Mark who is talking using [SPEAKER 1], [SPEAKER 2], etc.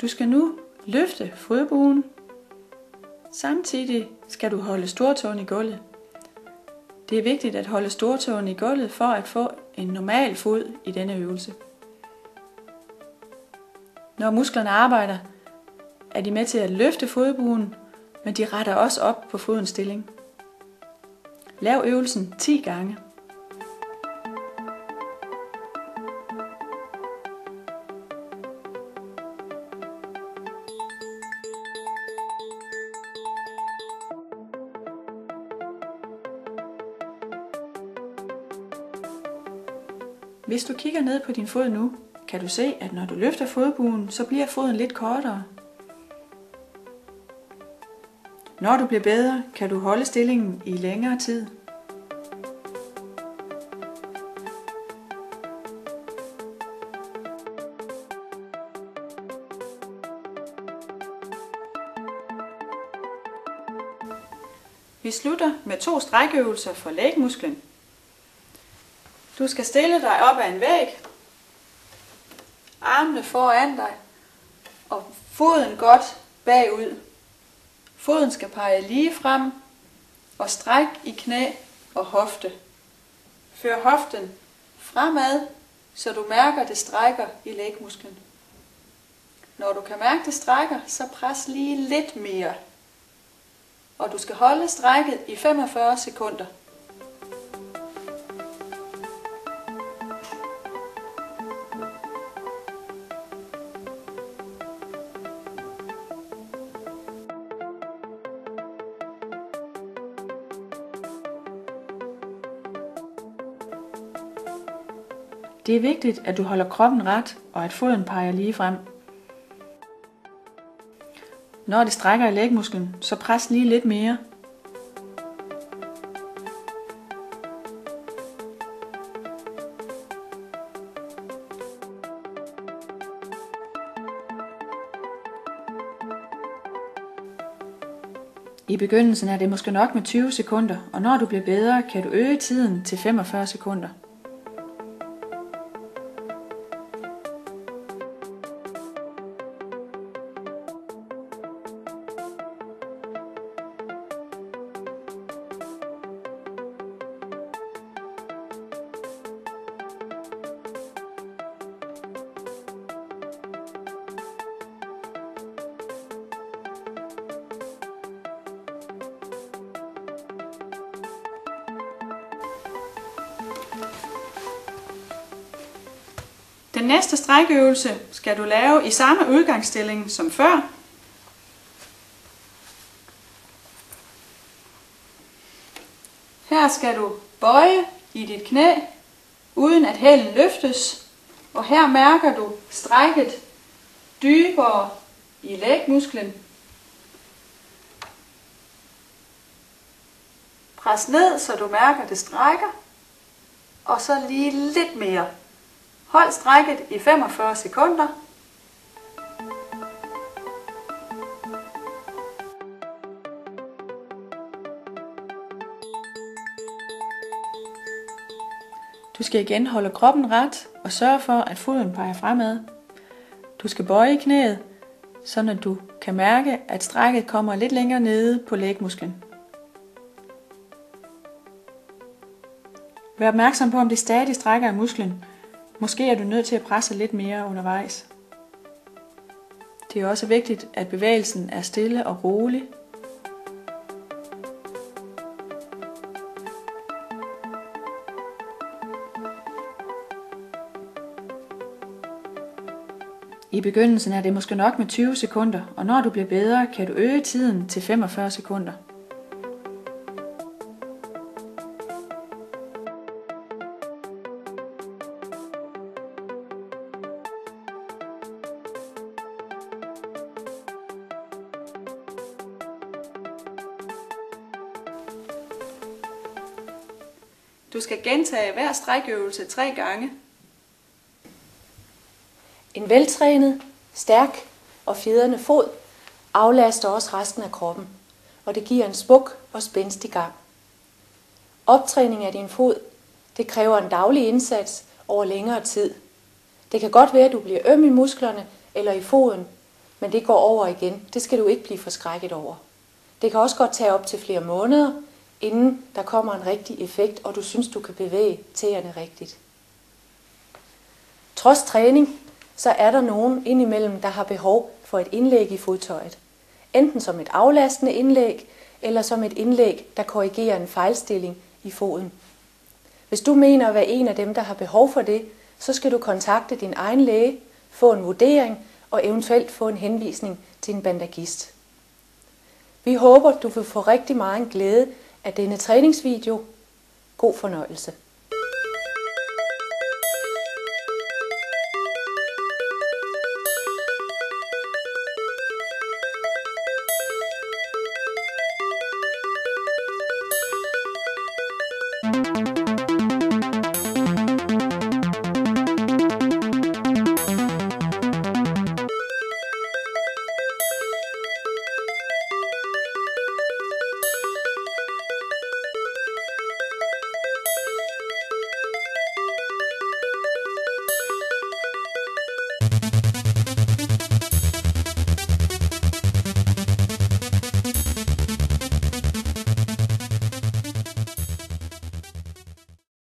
[SPEAKER 1] Du skal nu løfte fodbuen. Samtidig skal du holde stortåen i gulvet. Det er vigtigt at holde stortåen i gulvet for at få en normal fod i denne øvelse. Når musklerne arbejder, er de med til at løfte fodbuen, men de retter også op på fodens stilling. Lav øvelsen 10 gange. Hvis du kigger ned på din fod nu, kan du se, at når du løfter fodbuen, så bliver foden lidt kortere. Når du bliver bedre, kan du holde stillingen i længere tid. Vi slutter med 2 strækøvelser for lægmusklen. Du skal stille dig op ad en væg, armene foran dig og foden godt bagud. Foden skal pege lige frem og stræk i knæ og hofte. Før hoften fremad, så du mærker, det strækker i lægmusklen. Når du kan mærke, det strækker, så pres lige lidt mere. Og du skal holde strækket i 45 sekunder. Det er vigtigt, at du holder kroppen ret, og at foden peger lige frem. Når det strækker i lægmusklen, så pres lige lidt mere. I begyndelsen er det måske nok med 20 sekunder, og når du bliver bedre, kan du øge tiden til 45 sekunder. Den næste strækøvelse skal du lave i samme udgangsstilling som før. Her skal du bøje i dit knæ, uden at hælen løftes, og her mærker du strækket dybere i lægmusklen. Pres ned, så du mærker, det strækker, og så lige lidt mere. Hold strækket i 45 sekunder. Du skal igen holde kroppen ret og sørge for, at foden peger fremad. Du skal bøje knæet, så du kan mærke, at strækket kommer lidt længere nede på lægmusklen. Vær opmærksom på, om det stadig strækker i musklen. Måske er du nødt til at presse lidt mere undervejs. Det er også vigtigt, at bevægelsen er stille og rolig. I begyndelsen er det måske nok med 20 sekunder, og når du bliver bedre, kan du øge tiden til 45 sekunder. Du skal gentage hver strækøvelse 3 gange.
[SPEAKER 2] En veltrænet, stærk og fjedrende fod aflaster også resten af kroppen, og det giver en smuk og spændstig gang. Optræning af din fod, det kræver en daglig indsats over længere tid. Det kan godt være, at du bliver øm i musklerne eller i foden, men det går over igen. Det skal du ikke blive forskrækket over. Det kan også godt tage op til flere måneder, inden der kommer en rigtig effekt, og du synes, du kan bevæge tæerne rigtigt. Trods træning, så er der nogen indimellem, der har behov for et indlæg i fodtøjet. Enten som et aflastende indlæg, eller som et indlæg, der korrigerer en fejlstilling i foden. Hvis du mener at være en af dem, der har behov for det, så skal du kontakte din egen læge, få en vurdering og eventuelt få en henvisning til en bandagist. Vi håber, du vil få rigtig meget glæde af denne træningsvideo. God fornøjelse.